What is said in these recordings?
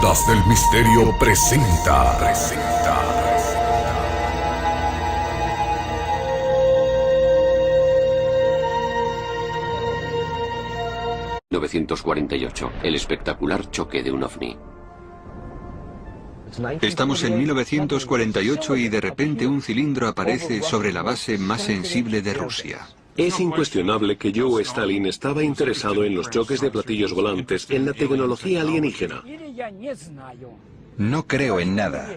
Ondas del Misterio presenta. 1948, el espectacular choque de un ovni. Estamos en 1948 y de repente un cilindro aparece sobre la base más sensible de Rusia. Es incuestionable que Joe Stalin estaba interesado en los choques de platillos volantes, en la tecnología alienígena. No creo en nada.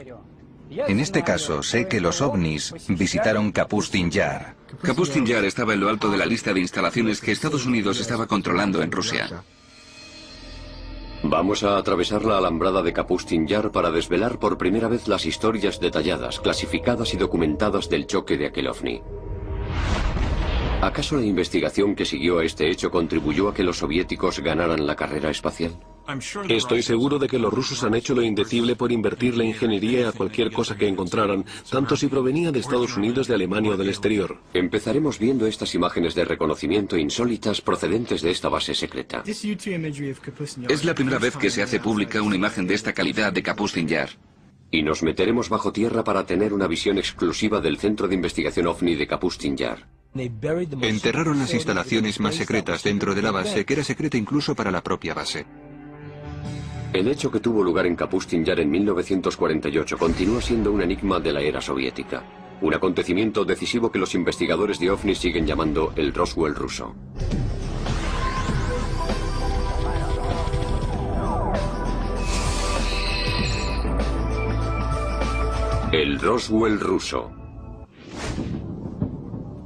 En este caso, sé que los ovnis visitaron Kapustin Yar. Kapustin Yar estaba en lo alto de la lista de instalaciones que Estados Unidos estaba controlando en Rusia. Vamos a atravesar la alambrada de Kapustin Yar para desvelar por primera vez las historias detalladas, clasificadas y documentadas del choque de aquel ovni. ¿Acaso la investigación que siguió a este hecho contribuyó a que los soviéticos ganaran la carrera espacial? Estoy seguro de que los rusos han hecho lo indecible por invertir la ingeniería a cualquier cosa que encontraran, tanto si provenía de Estados Unidos, de Alemania o del exterior. Empezaremos viendo estas imágenes de reconocimiento insólitas procedentes de esta base secreta. Es la primera vez que se hace pública una imagen de esta calidad de Kapustin Yar. Y nos meteremos bajo tierra para tener una visión exclusiva del Centro de Investigación OVNI de Kapustin Yar. Enterraron las instalaciones más secretas dentro de la base, que era secreta incluso para la propia base. El hecho que tuvo lugar en Kapustin Yar en 1948 continúa siendo un enigma de la era soviética. Un acontecimiento decisivo que los investigadores de OVNI siguen llamando el Roswell ruso. El Roswell ruso.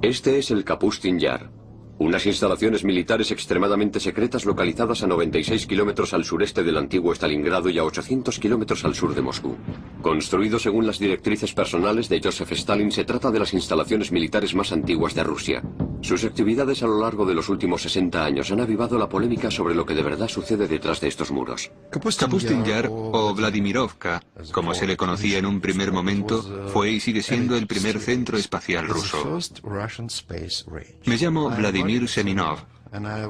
Este es el Kapustin Yar, unas instalaciones militares extremadamente secretas localizadas a 96 kilómetros al sureste del antiguo Stalingrado y a 800 kilómetros al sur de Moscú. Construido según las directrices personales de Joseph Stalin, se trata de las instalaciones militares más antiguas de Rusia. Sus actividades a lo largo de los últimos 60 años han avivado la polémica sobre lo que de verdad sucede detrás de estos muros. Kapustin Yar, o Vladimirovka, como se le conocía en un primer momento, fue y sigue siendo el primer centro espacial ruso. Me llamo Vladimir Seminov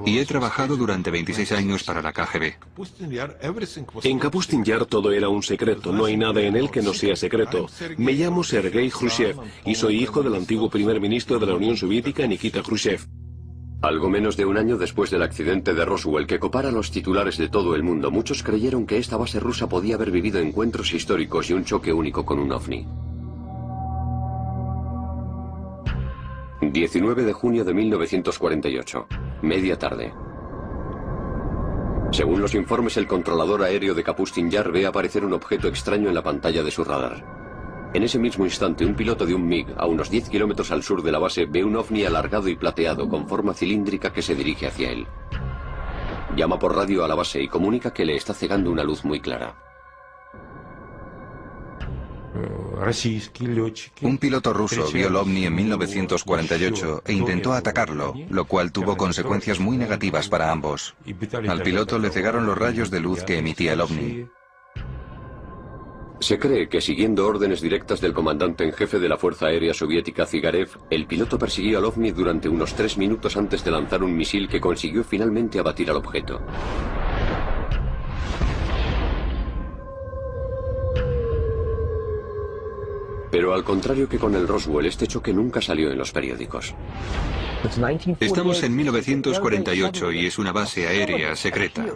y he trabajado durante 26 años para la KGB. En Kapustin Yar todo era un secreto, no hay nada en él que no sea secreto. Me llamo Sergei Khrushchev y soy hijo del antiguo primer ministro de la Unión Soviética, Nikita Khrushchev. Algo menos de un año después del accidente de Roswell que copara los titulares de todo el mundo, muchos creyeron que esta base rusa podía haber vivido encuentros históricos y un choque único con un ovni. 19 de junio de 1948, media tarde. Según los informes, el controlador aéreo de Kapustin Yar ve aparecer un objeto extraño en la pantalla de su radar. En ese mismo instante, un piloto de un MiG, a unos 10 kilómetros al sur de la base, ve un ovni alargado y plateado con forma cilíndrica que se dirige hacia él. Llama por radio a la base y comunica que le está cegando una luz muy clara. Un piloto ruso vio el ovni en 1948 e intentó atacarlo, lo cual tuvo consecuencias muy negativas para ambos. Al piloto le cegaron los rayos de luz que emitía el ovni. Se cree que, siguiendo órdenes directas del comandante en jefe de la Fuerza Aérea Soviética, Zigarev, el piloto persiguió al ovni durante unos 3 minutos antes de lanzar un misil que consiguió finalmente abatir al objeto. Pero al contrario que con el Roswell, este choque nunca salió en los periódicos. Estamos en 1948 y es una base aérea secreta.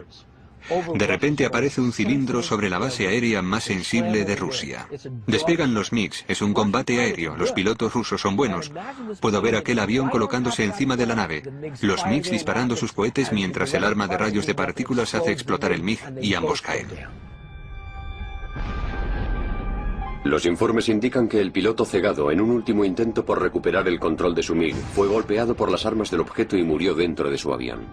De repente aparece un cilindro sobre la base aérea más sensible de Rusia. Despegan los MiGs, es un combate aéreo, los pilotos rusos son buenos. Puedo ver aquel avión colocándose encima de la nave, los MiGs disparando sus cohetes mientras el arma de rayos de partículas hace explotar el MiG y ambos caen. Los informes indican que el piloto cegado, en un último intento por recuperar el control de su MiG, fue golpeado por las armas del objeto y murió dentro de su avión.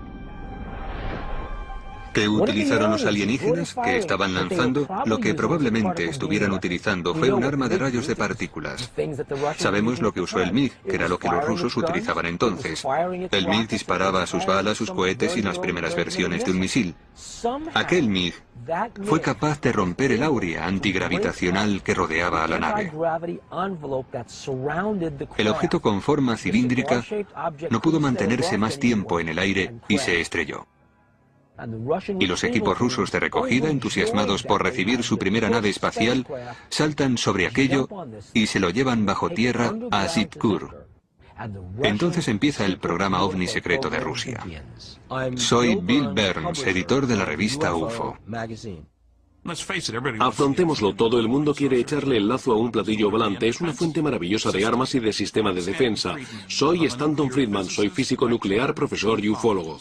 ¿Qué utilizaron los alienígenas que estaban lanzando? Lo que probablemente estuvieran utilizando fue un arma de rayos de partículas. Sabemos lo que usó el MiG, que era lo que los rusos utilizaban entonces. El MiG disparaba sus balas, sus cohetes y las primeras versiones de un misil. Aquel MiG fue capaz de romper el áurea antigravitacional que rodeaba a la nave. El objeto con forma cilíndrica no pudo mantenerse más tiempo en el aire y se estrelló. Y los equipos rusos de recogida, entusiasmados por recibir su primera nave espacial, saltan sobre aquello y se lo llevan bajo tierra a Zhitkur. Entonces empieza el programa OVNI secreto de Rusia. Soy Bill Burns, editor de la revista UFO. Afrontémoslo, todo el mundo quiere echarle el lazo a un platillo volante. Es una fuente maravillosa de armas y de sistema de defensa. Soy Stanton Friedman, soy físico nuclear, profesor y ufólogo.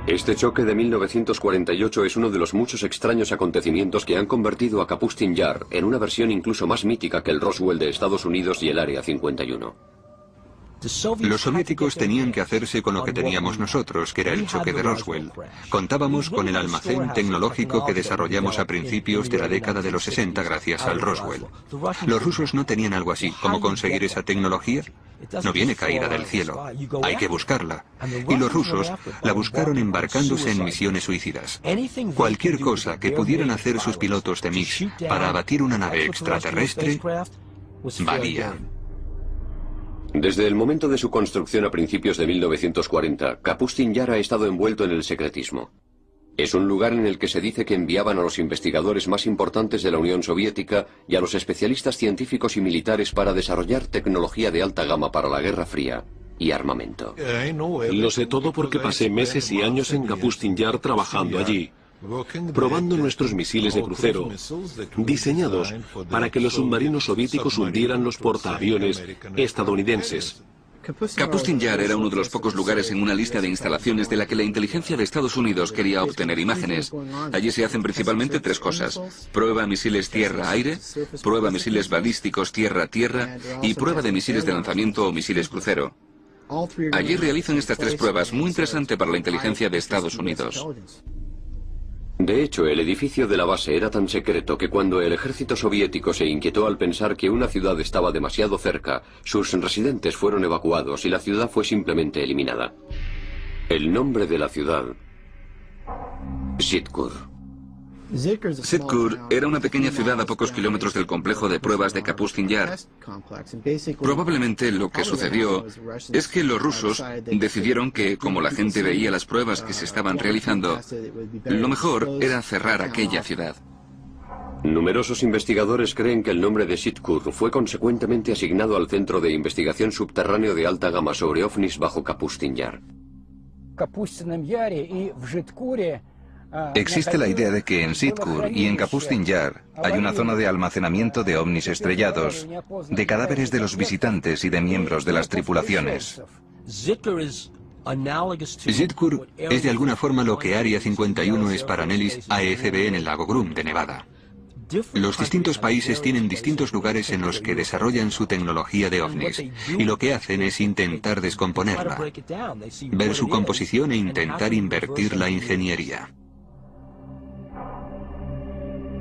Este choque de 1948 es uno de los muchos extraños acontecimientos que han convertido a Kapustin Yar en una versión incluso más mítica que el Roswell de Estados Unidos y el Área 51. Los soviéticos tenían que hacerse con lo que teníamos nosotros, que era el choque de Roswell. Contábamos con el almacén tecnológico que desarrollamos a principios de la década de los 60 gracias al Roswell. Los rusos no tenían algo así. ¿Cómo conseguir esa tecnología? No viene caída del cielo. Hay que buscarla. Y los rusos la buscaron embarcándose en misiones suicidas. Cualquier cosa que pudieran hacer sus pilotos de MiG para abatir una nave extraterrestre, valía. Desde el momento de su construcción a principios de 1940, Kapustin Yar ha estado envuelto en el secretismo. Es un lugar en el que se dice que enviaban a los investigadores más importantes de la Unión Soviética y a los especialistas científicos y militares para desarrollar tecnología de alta gama para la Guerra Fría y armamento. Lo sé todo porque pasé meses y años en Kapustin Yar trabajando allí, probando nuestros misiles de crucero, diseñados para que los submarinos soviéticos hundieran los portaaviones estadounidenses. Kapustin Yar era uno de los pocos lugares en una lista de instalaciones de la que la inteligencia de Estados Unidos quería obtener imágenes. Allí se hacen principalmente tres cosas: prueba misiles tierra-aire, prueba misiles balísticos tierra-tierra y prueba de misiles de lanzamiento o misiles crucero. Allí realizan estas tres pruebas, muy interesante para la inteligencia de Estados Unidos. De hecho, el edificio de la base era tan secreto que cuando el ejército soviético se inquietó al pensar que una ciudad estaba demasiado cerca, sus residentes fueron evacuados y la ciudad fue simplemente eliminada. El nombre de la ciudad: Zhitkur. Zhitkur era una pequeña ciudad a pocos kilómetros del complejo de pruebas de Kapustin Yar. Probablemente lo que sucedió es que los rusos decidieron que, como la gente veía las pruebas que se estaban realizando, lo mejor era cerrar aquella ciudad. Numerosos investigadores creen que el nombre de Zhitkur fue consecuentemente asignado al Centro de Investigación Subterráneo de Alta Gama sobre OVNIs bajo Kapustin Yar. Existe la idea de que en Zhitkur y en Kapustin Yar hay una zona de almacenamiento de ovnis estrellados, de cadáveres de los visitantes y de miembros de las tripulaciones. Zhitkur es de alguna forma lo que Área 51 es para Nellis AFB en el lago Groom de Nevada. Los distintos países tienen distintos lugares en los que desarrollan su tecnología de ovnis, y lo que hacen es intentar descomponerla, ver su composición e intentar invertir la ingeniería.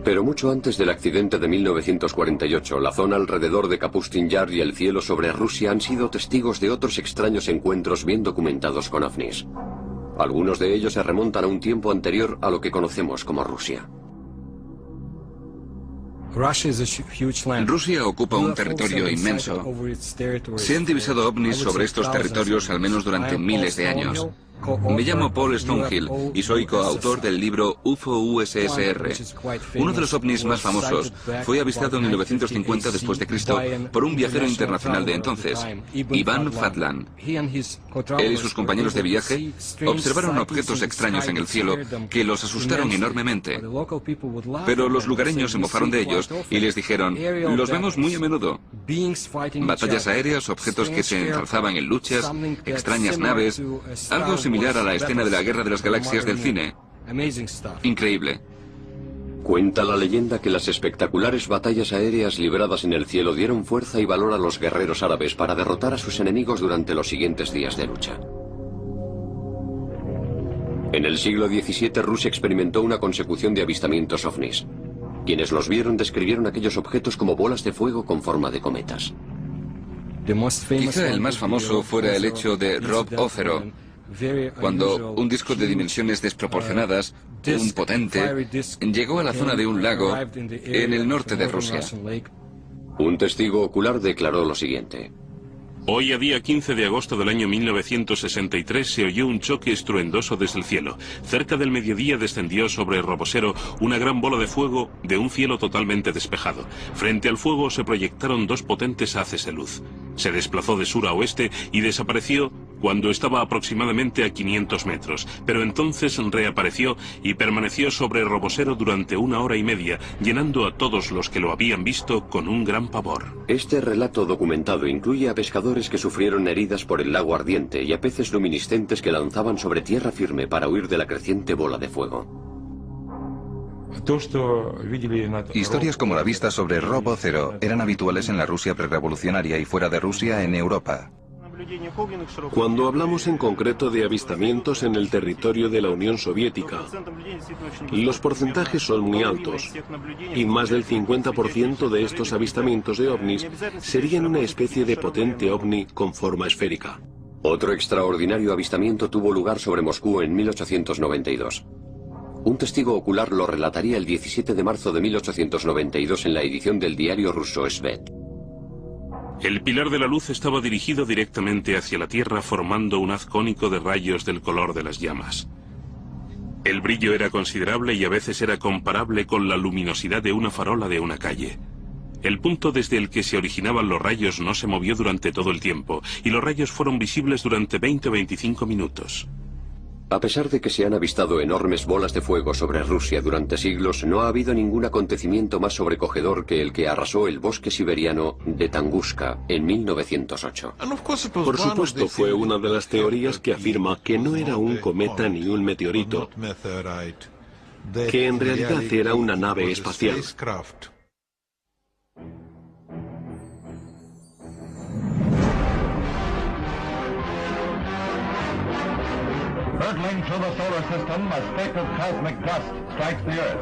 Pero mucho antes del accidente de 1948, la zona alrededor de Kapustin Yar y el cielo sobre Rusia han sido testigos de otros extraños encuentros bien documentados con ovnis. Algunos de ellos se remontan a un tiempo anterior a lo que conocemos como Rusia. Rusia ocupa un territorio inmenso. Se han divisado ovnis sobre estos territorios al menos durante miles de años. Me llamo Paul Stonehill y soy coautor del libro UFO USSR. Uno de los ovnis más famosos fue avistado en 1950 después de Cristo por un viajero internacional de entonces, Ivan Fadlan. Él y sus compañeros de viaje observaron objetos extraños en el cielo que los asustaron enormemente. Pero los lugareños se mofaron de ellos y les dijeron: los vemos muy a menudo. Batallas aéreas, objetos que se ensalzaban en luchas, extrañas naves, algo similar a la escena de la Guerra de las Galaxias del cine. Increíble. Cuenta la leyenda que las espectaculares batallas aéreas libradas en el cielo dieron fuerza y valor a los guerreros árabes para derrotar a sus enemigos durante los siguientes días de lucha. En el siglo XVII, Rusia experimentó una consecución de avistamientos ovnis. Quienes los vieron describieron aquellos objetos como bolas de fuego con forma de cometas. Quizá el más famoso fuera el hecho de Rob Ócero, cuando un disco de dimensiones desproporcionadas, un potente, llegó a la zona de un lago en el norte de Rusia. Un testigo ocular declaró lo siguiente: Hoy, a día 15 de agosto del año 1963, se oyó un choque estruendoso desde el cielo. Cerca del mediodía descendió sobre Robosero una gran bola de fuego de un cielo totalmente despejado. Frente al fuego se proyectaron dos potentes haces de luz. Se desplazó de sur a oeste y desapareció cuando estaba aproximadamente a 500 metros, pero entonces reapareció y permaneció sobre Robosero durante 1 hora y media, llenando a todos los que lo habían visto con un gran pavor. Este relato documentado incluye a pescadores que sufrieron heridas por el lago ardiente y a peces luminiscentes que lanzaban sobre tierra firme para huir de la creciente bola de fuego. Historias como la vista sobre Robocero eran habituales en la Rusia prerrevolucionaria y fuera de Rusia en Europa. Cuando hablamos en concreto de avistamientos en el territorio de la Unión Soviética, los porcentajes son muy altos, y más del 50% de estos avistamientos de ovnis serían una especie de potente ovni con forma esférica. Otro extraordinario avistamiento tuvo lugar sobre Moscú en 1892. Un testigo ocular lo relataría el 17 de marzo de 1892 en la edición del diario ruso Svet. El pilar de la luz estaba dirigido directamente hacia la Tierra, formando un haz cónico de rayos del color de las llamas. El brillo era considerable y a veces era comparable con la luminosidad de una farola de una calle. El punto desde el que se originaban los rayos no se movió durante todo el tiempo, y los rayos fueron visibles durante 20 o 25 minutos. A pesar de que se han avistado enormes bolas de fuego sobre Rusia durante siglos, no ha habido ningún acontecimiento más sobrecogedor que el que arrasó el bosque siberiano de Tunguska en 1908. Por supuesto, fue una de las teorías que afirma que no era un cometa ni un meteorito, que en realidad era una nave espacial. Hurtling through the solar system, a speck of cosmic dust strikes the Earth.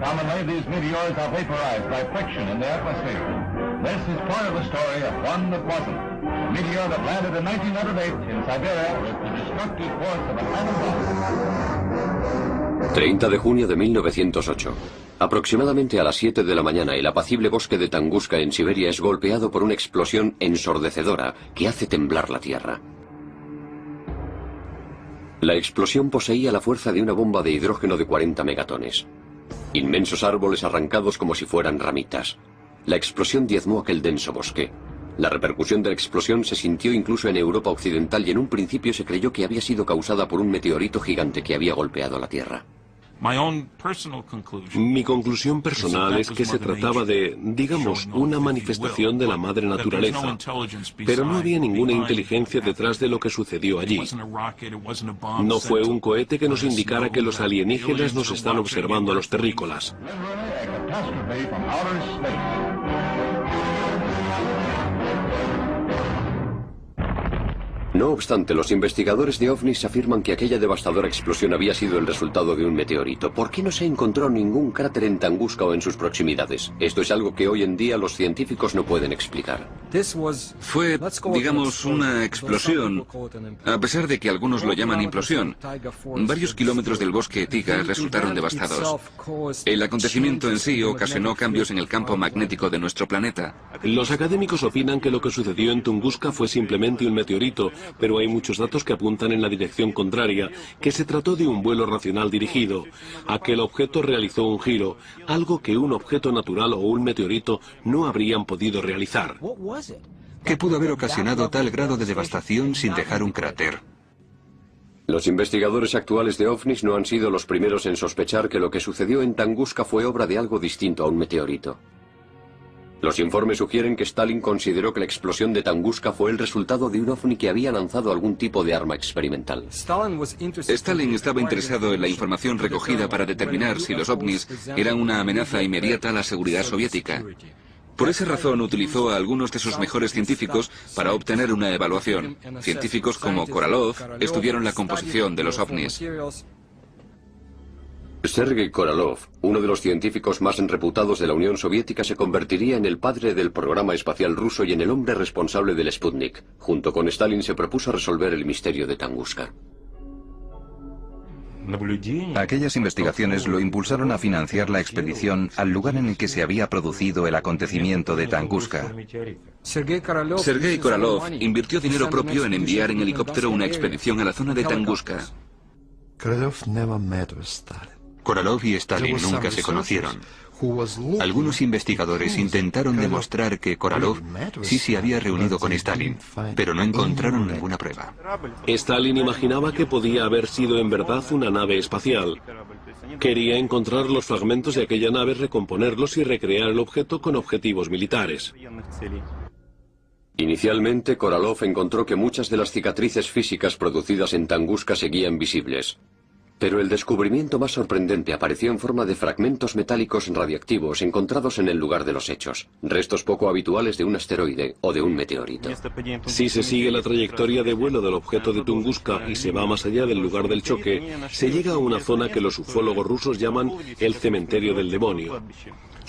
Commonly, these meteors are vaporized by friction in the atmosphere. This is part of the story of one that wasn't. A meteor that landed in 1908 in Siberia with the destructive force of an atom bomb. 30 de junio de 1908. Aproximadamente a las 7 de la mañana, el apacible bosque de Tunguska en Siberia es golpeado por una explosión ensordecedora que hace temblar la Tierra. La explosión poseía la fuerza de una bomba de hidrógeno de 40 megatones. Inmensos árboles arrancados como si fueran ramitas. La explosión diezmó aquel denso bosque. La repercusión de la explosión se sintió incluso en Europa occidental y en un principio se creyó que había sido causada por un meteorito gigante que había golpeado la Tierra. Mi conclusión personal es que se trataba de, digamos, una manifestación de la madre naturaleza, pero no había ninguna inteligencia detrás de lo que sucedió allí. No fue un cohete que nos indicara que los alienígenas nos están observando a los terrícolas. No obstante, los investigadores de ovnis afirman que aquella devastadora explosión había sido el resultado de un meteorito. ¿Por qué no se encontró ningún cráter en Tunguska o en sus proximidades? Esto es algo que hoy en día los científicos no pueden explicar. Fue, digamos, una explosión, a pesar de que algunos lo llaman implosión. Varios kilómetros del bosque Tiga resultaron devastados. El acontecimiento en sí ocasionó cambios en el campo magnético de nuestro planeta. Los académicos opinan que lo que sucedió en Tunguska fue simplemente un meteorito, pero hay muchos datos que apuntan en la dirección contraria, que se trató de un vuelo racional dirigido. Aquel objeto realizó un giro, algo que un objeto natural o un meteorito no habrían podido realizar. ¿Qué pudo haber ocasionado tal grado de devastación sin dejar un cráter? Los investigadores actuales de ovnis no han sido los primeros en sospechar que lo que sucedió en Tunguska fue obra de algo distinto a un meteorito. Los informes sugieren que Stalin consideró que la explosión de Tunguska fue el resultado de un ovni que había lanzado algún tipo de arma experimental. Stalin estaba interesado en la información recogida para determinar si los ovnis eran una amenaza inmediata a la seguridad soviética. Por esa razón utilizó a algunos de sus mejores científicos para obtener una evaluación. Científicos como Korolev estudiaron la composición de los ovnis. Sergei Korolev, uno de los científicos más reputados de la Unión Soviética, se convertiría en el padre del programa espacial ruso y en el hombre responsable del Sputnik. Junto con Stalin se propuso resolver el misterio de Tunguska. Aquellas investigaciones lo impulsaron a financiar la expedición al lugar en el que se había producido el acontecimiento de Tunguska. Sergei Korolev invirtió dinero propio en enviar en helicóptero una expedición a la zona de Tunguska. Korolev y Stalin nunca se conocieron. Algunos investigadores intentaron demostrar que Korolev sí se había reunido con Stalin, pero no encontraron ninguna prueba. Stalin imaginaba que podía haber sido en verdad una nave espacial. Quería encontrar los fragmentos de aquella nave, recomponerlos y recrear el objeto con objetivos militares. Inicialmente, Korolev encontró que muchas de las cicatrices físicas producidas en Tunguska seguían visibles. Pero el descubrimiento más sorprendente apareció en forma de fragmentos metálicos radiactivos encontrados en el lugar de los hechos, restos poco habituales de un asteroide o de un meteorito. Si se sigue la trayectoria de vuelo del objeto de Tunguska y se va más allá del lugar del choque, se llega a una zona que los ufólogos rusos llaman el cementerio del demonio.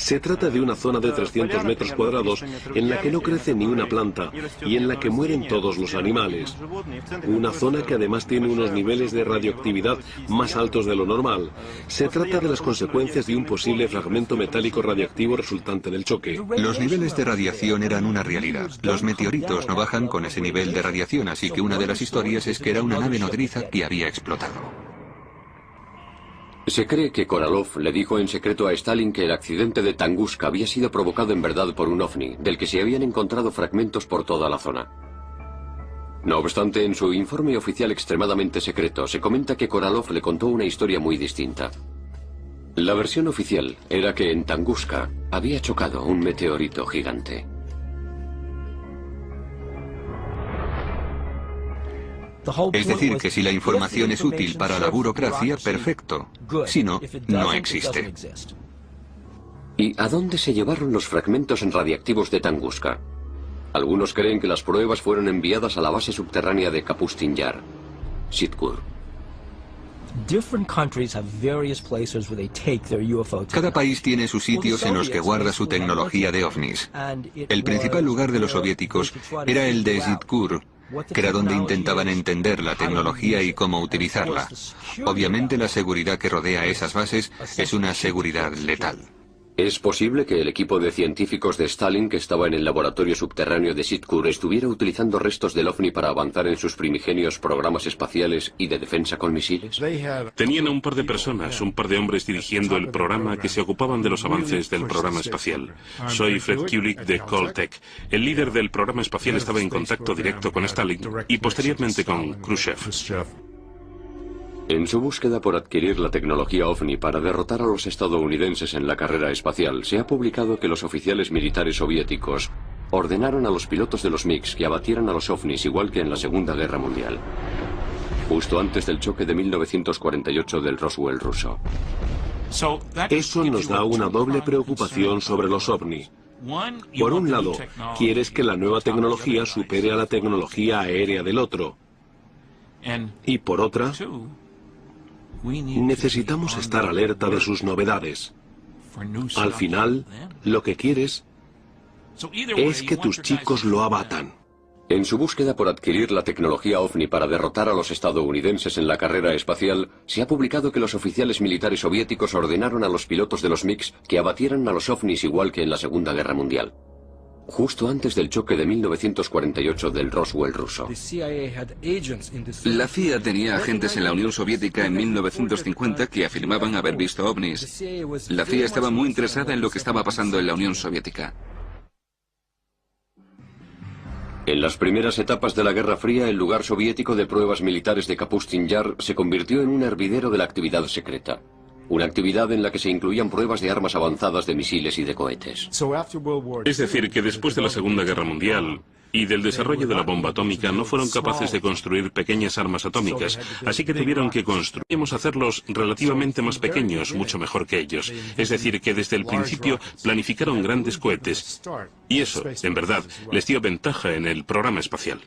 Se trata de una zona de 300 metros cuadrados en la que no crece ni una planta y en la que mueren todos los animales. Una zona que además tiene unos niveles de radioactividad más altos de lo normal. Se trata de las consecuencias de un posible fragmento metálico radiactivo resultante del choque. Los niveles de radiación eran una realidad. Los meteoritos no bajan con ese nivel de radiación, así que una de las historias es que era una nave nodriza que había explotado. Se cree que Korolev le dijo en secreto a Stalin que el accidente de Tunguska había sido provocado en verdad por un ovni, del que se habían encontrado fragmentos por toda la zona. No obstante, en su informe oficial extremadamente secreto, se comenta que Korolev le contó una historia muy distinta. La versión oficial era que en Tunguska había chocado un meteorito gigante. Es decir, que si la información es útil para la burocracia, perfecto. Si no, no existe. ¿Y a dónde se llevaron los fragmentos radiactivos de Tunguska? Algunos creen que las pruebas fueron enviadas a la base subterránea de Kapustin Yar, Sitkur. Cada país tiene sus sitios en los que guarda su tecnología de ovnis. El principal lugar de los soviéticos era el de Sitkur, que era donde intentaban entender la tecnología y cómo utilizarla. Obviamente la seguridad que rodea esas bases es una seguridad letal. ¿Es posible que el equipo de científicos de Stalin que estaba en el laboratorio subterráneo de Sitkur estuviera utilizando restos del OVNI para avanzar en sus primigenios programas espaciales y de defensa con misiles? Tenían a un par de personas, un par de hombres dirigiendo el programa que se ocupaban de los avances del programa espacial. Soy Fred Kulik de Caltech. El líder del programa espacial estaba en contacto directo con Stalin y posteriormente con Khrushchev. En su búsqueda por adquirir la tecnología OVNI para derrotar a los estadounidenses en la carrera espacial, se ha publicado que los oficiales militares soviéticos ordenaron a los pilotos de los MiGs que abatieran a los OVNIs igual que en la Segunda Guerra Mundial, justo antes del choque de 1948 del Roswell ruso. Eso nos da una doble preocupación sobre los OVNI. Por un lado, quieres que la nueva tecnología supere a la tecnología aérea del otro. Y por otra, necesitamos estar alerta de sus novedades. Al final, lo que quieres es que tus chicos lo abatan. En su búsqueda por adquirir la tecnología OVNI para derrotar a los estadounidenses en la carrera espacial, se ha publicado que los oficiales militares soviéticos ordenaron a los pilotos de los MiGs que abatieran a los OVNIs igual que en la Segunda Guerra Mundial, justo antes del choque de 1948 del Roswell ruso. La CIA tenía agentes en la Unión Soviética en 1950 que afirmaban haber visto ovnis. La CIA estaba muy interesada en lo que estaba pasando en la Unión Soviética. En las primeras etapas de la Guerra Fría, el lugar soviético de pruebas militares de Kapustin Yar se convirtió en un hervidero de la actividad secreta. Una actividad en la que se incluían pruebas de armas avanzadas de misiles y de cohetes. Es decir, que después de la Segunda Guerra Mundial y del desarrollo de la bomba atómica no fueron capaces de construir pequeñas armas atómicas, así que tuvieron que hacerlos relativamente más pequeños, mucho mejor que ellos. Es decir, que desde el principio planificaron grandes cohetes, y eso, en verdad, les dio ventaja en el programa espacial.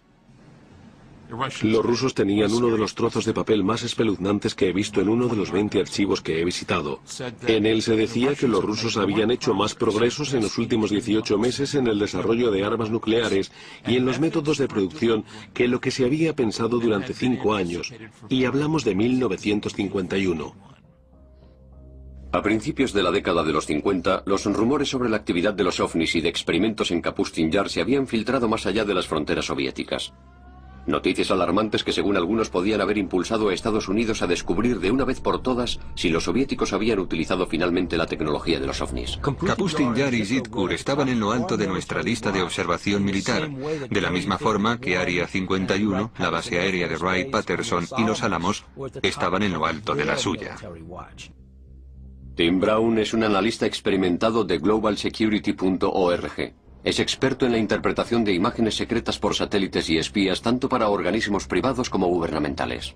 Los rusos tenían uno de los trozos de papel más espeluznantes que he visto en uno de los 20 archivos que he visitado. En él se decía que los rusos habían hecho más progresos en los últimos 18 meses en el desarrollo de armas nucleares y en los métodos de producción que lo que se había pensado durante 5 años. Y hablamos de 1951. A principios de la década de los 50, los rumores sobre la actividad de los ovnis y de experimentos en Kapustin Yar se habían filtrado más allá de las fronteras soviéticas. Noticias alarmantes que según algunos podían haber impulsado a Estados Unidos a descubrir de una vez por todas si los soviéticos habían utilizado finalmente la tecnología de los ovnis. Kapustin Yar y Zitkur estaban en lo alto de nuestra lista de observación militar, de la misma forma que Área 51, la base aérea de Wright-Patterson y Los Álamos estaban en lo alto de la suya. Tim Brown es un analista experimentado de globalsecurity.org. Es experto en la interpretación de imágenes secretas por satélites y espías tanto para organismos privados como gubernamentales.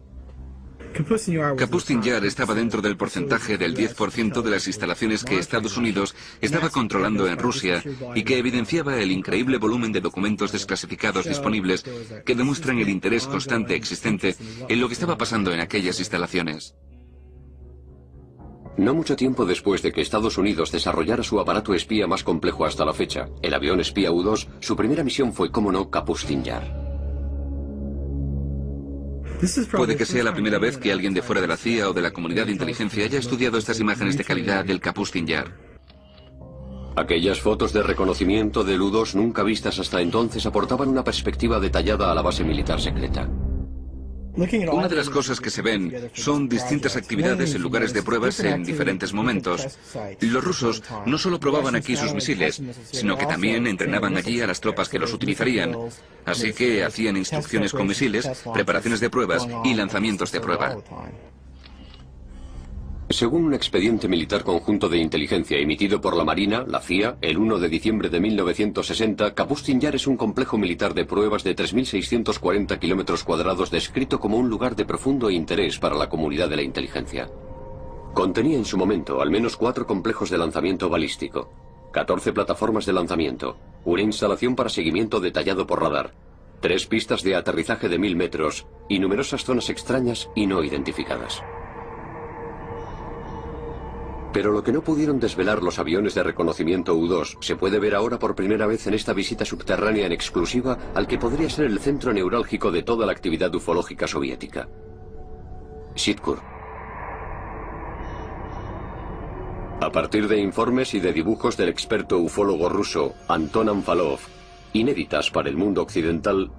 Kapustin Yar estaba dentro del porcentaje del 10% de las instalaciones que Estados Unidos estaba controlando en Rusia y que evidenciaba el increíble volumen de documentos desclasificados disponibles que demuestran el interés constante existente en lo que estaba pasando en aquellas instalaciones. No mucho tiempo después de que Estados Unidos desarrollara su aparato espía más complejo hasta la fecha, el avión espía U-2, su primera misión fue, como no, Kapustin Yar. Puede que sea la primera vez que alguien de fuera de la CIA o de la comunidad de inteligencia haya estudiado estas imágenes de calidad del Kapustin Yar. Aquellas fotos de reconocimiento del U-2 nunca vistas hasta entonces aportaban una perspectiva detallada a la base militar secreta. Una de las cosas que se ven son distintas actividades en lugares de pruebas en diferentes momentos. Los rusos no solo probaban aquí sus misiles, sino que también entrenaban allí a las tropas que los utilizarían. Así que hacían instrucciones con misiles, preparaciones de pruebas y lanzamientos de prueba. Según un expediente militar conjunto de inteligencia emitido por la Marina, la CIA, el 1 de diciembre de 1960, Kapustin Yar es un complejo militar de pruebas de 3.640 kilómetros cuadrados descrito como un lugar de profundo interés para la comunidad de la inteligencia. Contenía en su momento al menos 4 complejos de lanzamiento balístico, 14 plataformas de lanzamiento, una instalación para seguimiento detallado por radar, 3 pistas de aterrizaje de 1000 metros y numerosas zonas extrañas y no identificadas. Pero lo que no pudieron desvelar los aviones de reconocimiento U-2 se puede ver ahora por primera vez en esta visita subterránea en exclusiva al que podría ser el centro neurálgico de toda la actividad ufológica soviética. Zitkur. A partir de informes y de dibujos del experto ufólogo ruso Anton Anfalov, inéditas para el mundo occidental,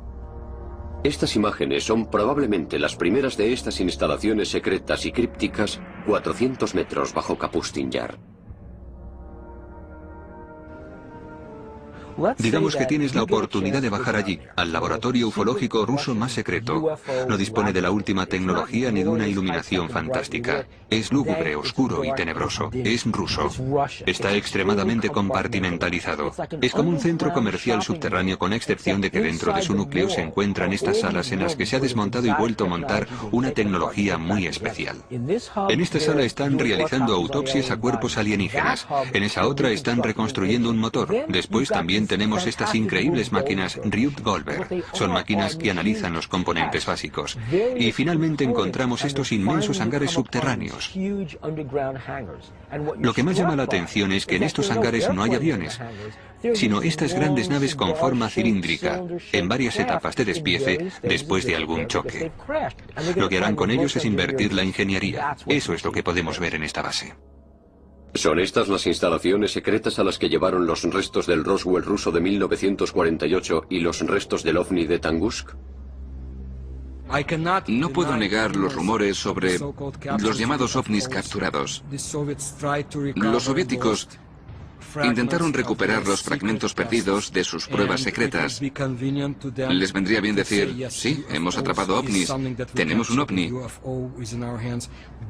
estas imágenes son probablemente las primeras de estas instalaciones secretas y crípticas 400 metros bajo Kapustin Yar. Digamos que tienes la oportunidad de bajar allí, al laboratorio ufológico ruso más secreto. No dispone de la última tecnología ni de una iluminación fantástica. Es lúgubre, oscuro y tenebroso. Es ruso. Está extremadamente compartimentalizado. Es como un centro comercial subterráneo, con excepción de que dentro de su núcleo se encuentran estas salas en las que se ha desmontado y vuelto a montar una tecnología muy especial. En esta sala están realizando autopsias a cuerpos alienígenas. En esa otra están reconstruyendo un motor. Después también tenemos estas increíbles máquinas Ryuk-Goldberg. Son máquinas que analizan los componentes básicos. Y finalmente encontramos estos inmensos hangares subterráneos. Lo que más llama la atención es que en estos hangares no hay aviones, sino estas grandes naves con forma cilíndrica, en varias etapas de despiece después de algún choque. Lo que harán con ellos es invertir la ingeniería. Eso es lo que podemos ver en esta base. ¿Son estas las instalaciones secretas a las que llevaron los restos del Roswell ruso de 1948 y los restos del OVNI de Tungusk? No puedo negar los rumores sobre los llamados ovnis capturados. Los soviéticos intentaron recuperar los fragmentos perdidos de sus pruebas secretas. Les vendría bien decir, sí, hemos atrapado ovnis, tenemos un ovni.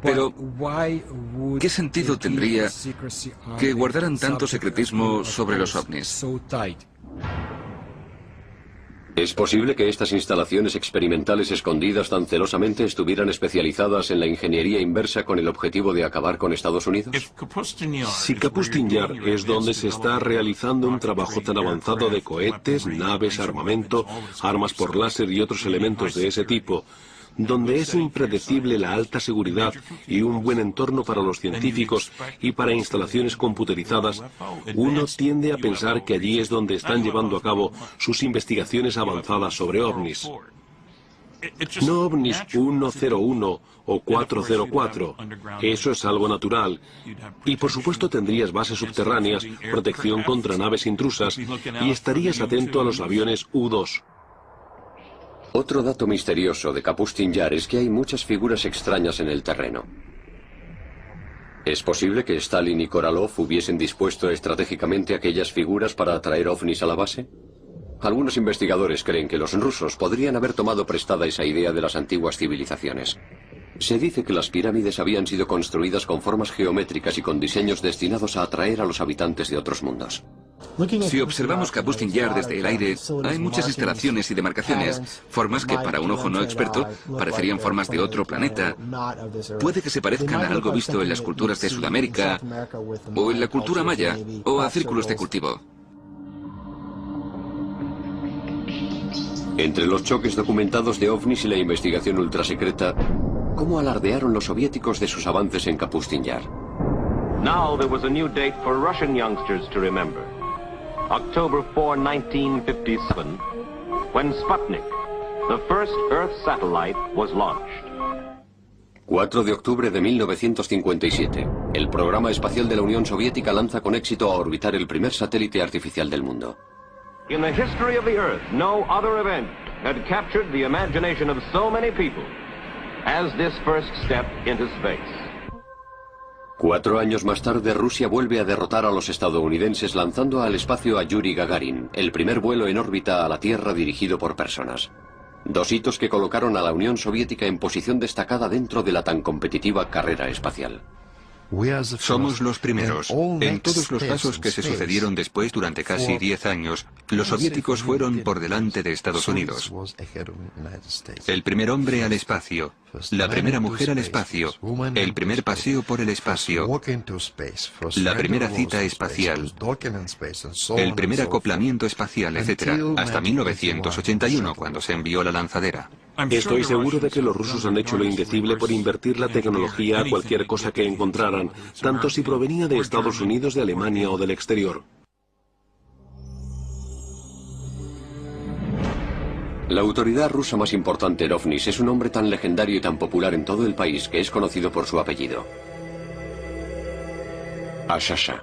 Pero, ¿qué sentido tendría que guardaran tanto secretismo sobre los ovnis? ¿Es posible que estas instalaciones experimentales escondidas tan celosamente estuvieran especializadas en la ingeniería inversa con el objetivo de acabar con Estados Unidos? Si Kapustin Yar es donde se está realizando un trabajo tan avanzado de cohetes, naves, armamento, armas por láser y otros elementos de ese tipo, donde es impredecible la alta seguridad y un buen entorno para los científicos y para instalaciones computerizadas, uno tiende a pensar que allí es donde están llevando a cabo sus investigaciones avanzadas sobre ovnis. No ovnis 101 o 404, eso es algo natural. Y por supuesto tendrías bases subterráneas, protección contra naves intrusas y estarías atento a los aviones U-2. Otro dato misterioso de Kapustin Yar es que hay muchas figuras extrañas en el terreno. ¿Es posible que Stalin y Korolev hubiesen dispuesto estratégicamente aquellas figuras para atraer ovnis a la base? Algunos investigadores creen que los rusos podrían haber tomado prestada esa idea de las antiguas civilizaciones. Se dice que las pirámides habían sido construidas con formas geométricas y con diseños destinados a atraer a los habitantes de otros mundos. Si observamos Kapustin Yar desde el aire, hay muchas instalaciones y demarcaciones, formas que para un ojo no experto parecerían formas de otro planeta. Puede que se parezcan a algo visto en las culturas de Sudamérica, o en la cultura maya, o a círculos de cultivo. Entre los choques documentados de ovnis y la investigación ultrasecreta, ¿cómo alardearon los soviéticos de sus avances en Kapustin Yar? Now there was a new date for Russian youngsters to remember. October 4, 1957, when Sputnik, the first Earth satellite, was launched. 4 de octubre de 1957. El programa espacial de la Unión Soviética lanza con éxito a orbitar el primer satélite artificial del mundo. In the history of the Earth, no other event had captured the imagination of so many people as this first step into space. 4 años más tarde, Rusia vuelve a derrotar a los estadounidenses lanzando al espacio a Yuri Gagarin, el primer vuelo en órbita a la Tierra dirigido por personas. 2 hitos que colocaron a la Unión Soviética en posición destacada dentro de la tan competitiva carrera espacial. Somos los primeros. En todos los pasos que se sucedieron después durante casi 10 años, los soviéticos fueron por delante de Estados Unidos. El primer hombre al espacio, la primera mujer al espacio, el primer paseo por el espacio, la primera cita espacial, el primer acoplamiento espacial, etc., hasta 1981, cuando se envió la lanzadera. Estoy seguro de que los rusos han hecho lo indecible por invertir la tecnología a cualquier cosa que encontraran, tanto si provenía de Estados Unidos, de Alemania o del exterior. La autoridad rusa más importante en ovnis es un hombre tan legendario y tan popular en todo el país que es conocido por su apellido: Ashasha.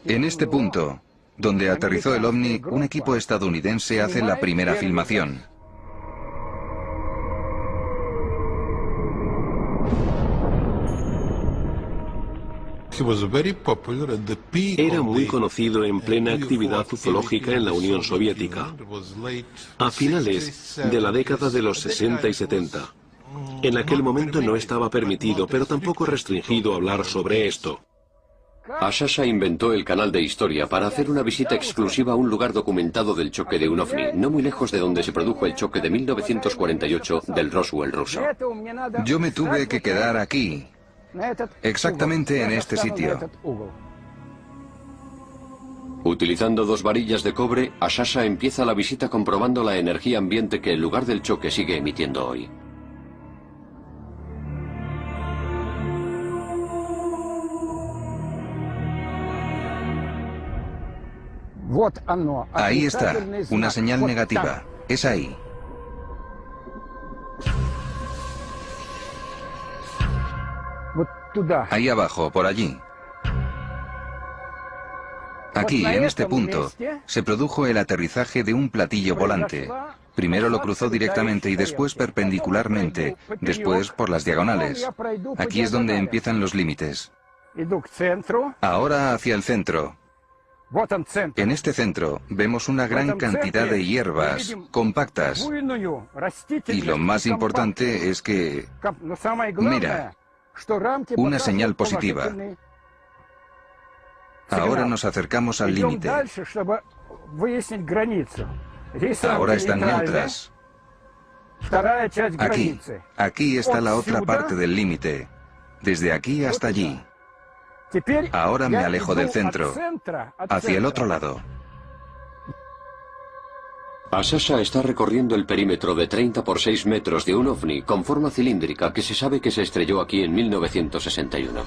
En este punto, donde aterrizó el ovni, un equipo estadounidense hace la primera filmación. Era muy conocido en plena actividad ufológica en la Unión Soviética, a finales de la década de los 60 y 70. En aquel momento no estaba permitido, pero tampoco restringido hablar sobre esto. Ashasha inventó el canal de historia para hacer una visita exclusiva a un lugar documentado del choque de un ovni, no muy lejos de donde se produjo el choque de 1948 del Roswell ruso. Yo me tuve que quedar aquí, exactamente en este sitio. Utilizando 2 varillas de cobre, Ashasha empieza la visita comprobando la energía ambiente que el lugar del choque sigue emitiendo hoy. Ahí está, una señal negativa. Es ahí. Ahí abajo, por allí. Aquí, en este punto, se produjo el aterrizaje de un platillo volante. Primero lo cruzó directamente y después perpendicularmente, después por las diagonales. Aquí es donde empiezan los límites. Ahora hacia el centro. En este centro vemos una gran cantidad de hierbas compactas. Y lo más importante es que... Mira, una señal positiva. Ahora nos acercamos al límite. Ahora están neutras. Aquí está la otra parte del límite. Desde aquí hasta allí. Ahora me alejo del centro, hacia el otro lado. Ashasha está recorriendo el perímetro de 30 por 6 metros de un ovni con forma cilíndrica que se sabe que se estrelló aquí en 1961.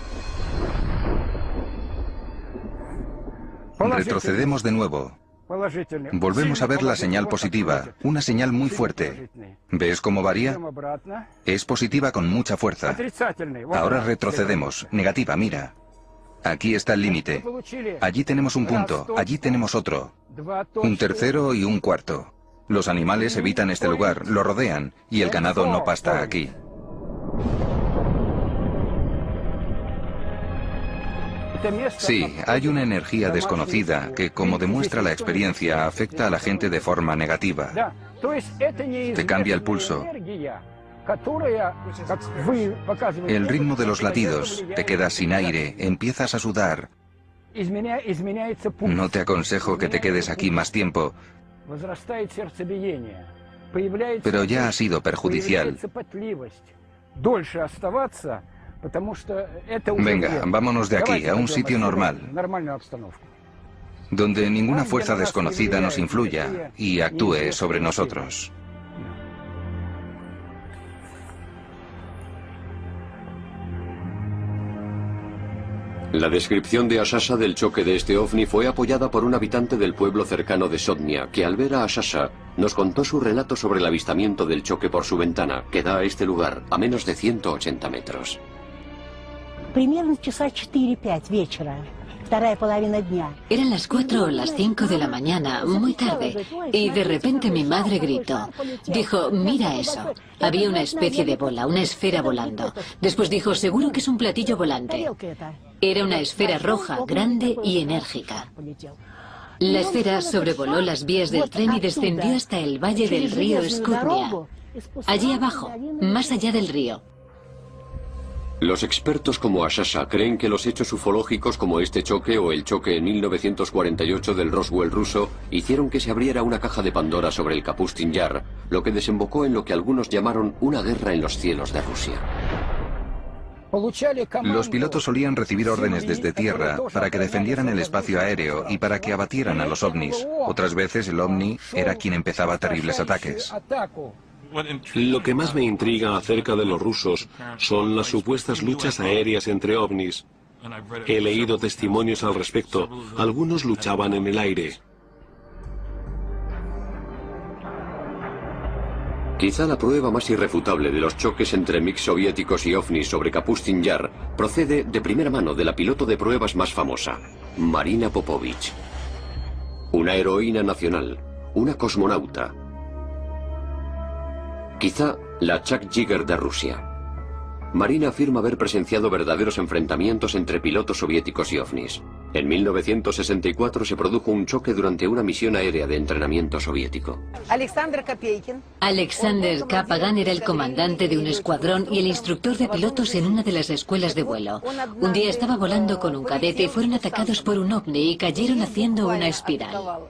Retrocedemos de nuevo. Volvemos a ver la señal positiva, una señal muy fuerte. ¿Ves cómo varía? Es positiva con mucha fuerza. Ahora retrocedemos, negativa, mira. Aquí está el límite. Allí tenemos un punto, allí tenemos otro. Un tercero y un cuarto. Los animales evitan este lugar, lo rodean, y el ganado no pasta aquí. Sí, hay una energía desconocida que, como demuestra la experiencia, afecta a la gente de forma negativa. Te cambia el pulso. El ritmo de los latidos, te quedas sin aire, empiezas a sudar. No te aconsejo que te quedes aquí más tiempo, pero ya ha sido perjudicial. Venga, vámonos de aquí, a un sitio normal, donde ninguna fuerza desconocida nos influya y actúe sobre nosotros. La descripción de Ashasha del choque de este ovni fue apoyada por un habitante del pueblo cercano de Sodnia, que al ver a Ashasha nos contó su relato sobre el avistamiento del choque por su ventana, que da a este lugar a menos de 180 metros. Примерно часа 4-5 вечера. Eran las 4 o las 5 de la mañana, muy tarde, y de repente mi madre gritó. Dijo, mira eso. Había una especie de bola, una esfera volando. Después dijo, seguro que es un platillo volante. Era una esfera roja, grande y enérgica. La esfera sobrevoló las vías del tren y descendió hasta el valle del río Skutnia. Allí abajo, más allá del río. Los expertos como Ashasha creen que los hechos ufológicos como este choque o el choque en 1948 del Roswell ruso hicieron que se abriera una caja de Pandora sobre el Kapustin Yar, lo que desembocó en lo que algunos llamaron una guerra en los cielos de Rusia. Los pilotos solían recibir órdenes desde tierra para que defendieran el espacio aéreo y para que abatieran a los ovnis. Otras veces el ovni era quien empezaba terribles ataques. Lo que más me intriga acerca de los rusos son las supuestas luchas aéreas entre ovnis. He leído testimonios al respecto. Algunos luchaban en el aire. Quizá la prueba más irrefutable de los choques entre MiG soviéticos y ovnis sobre Kapustin Yar procede de primera mano de la piloto de pruebas más famosa, Marina Popovich. Una heroína nacional, una cosmonauta. Quizá la Chuck Yeager de Rusia. Marina afirma haber presenciado verdaderos enfrentamientos entre pilotos soviéticos y ovnis. En 1964 se produjo un choque durante una misión aérea de entrenamiento soviético. Alexander Kapagan era el comandante de un escuadrón y el instructor de pilotos en una de las escuelas de vuelo. Un día estaba volando con un cadete y fueron atacados por un ovni y cayeron haciendo una espiral.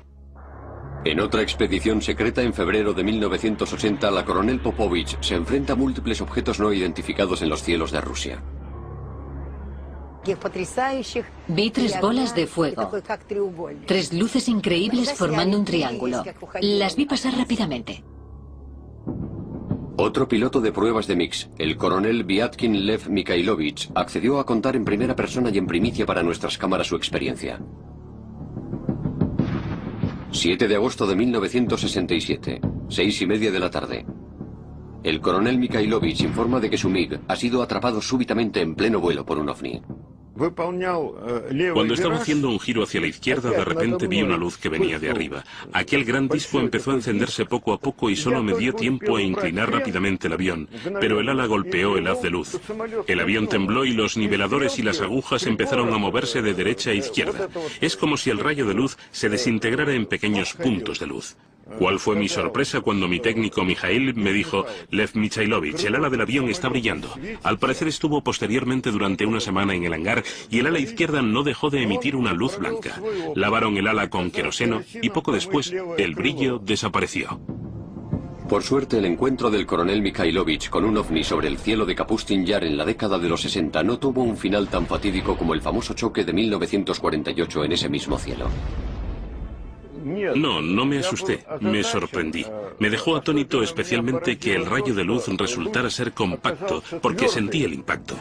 En otra expedición secreta en febrero de 1980, la coronel Popovich se enfrenta a múltiples objetos no identificados en los cielos de Rusia. Vi 3 bolas de fuego, 3 luces increíbles formando un triángulo. Las vi pasar rápidamente. Otro piloto de pruebas de MiGs, el coronel Vyatkin Lev Mikhailovich, accedió a contar en primera persona y en primicia para nuestras cámaras su experiencia. 7 de agosto de 1967, 6:30 de la tarde. El coronel Mikhailovich informa de que su MiG ha sido atrapado súbitamente en pleno vuelo por un ovni. Cuando estaba haciendo un giro hacia la izquierda, de repente vi una luz que venía de arriba. Aquel gran disco empezó a encenderse poco a poco y solo me dio tiempo a inclinar rápidamente el avión, pero el ala golpeó el haz de luz. El avión tembló y los niveladores y las agujas empezaron a moverse de derecha a izquierda. Es como si el rayo de luz se desintegrara en pequeños puntos de luz. ¿Cuál fue mi sorpresa cuando mi técnico Mikhail me dijo: Lev Mikhailovich, el ala del avión está brillando? Al parecer estuvo posteriormente durante una semana en el hangar y el ala izquierda no dejó de emitir una luz blanca. Lavaron el ala con queroseno y poco después el brillo desapareció. Por suerte, el encuentro del coronel Mikhailovich con un ovni sobre el cielo de Kapustin Yar en la década de los 60 no tuvo un final tan fatídico como el famoso choque de 1948 en ese mismo cielo. No me asusté, me sorprendí. Me dejó atónito especialmente que el rayo de luz resultara ser compacto, porque sentí el impacto.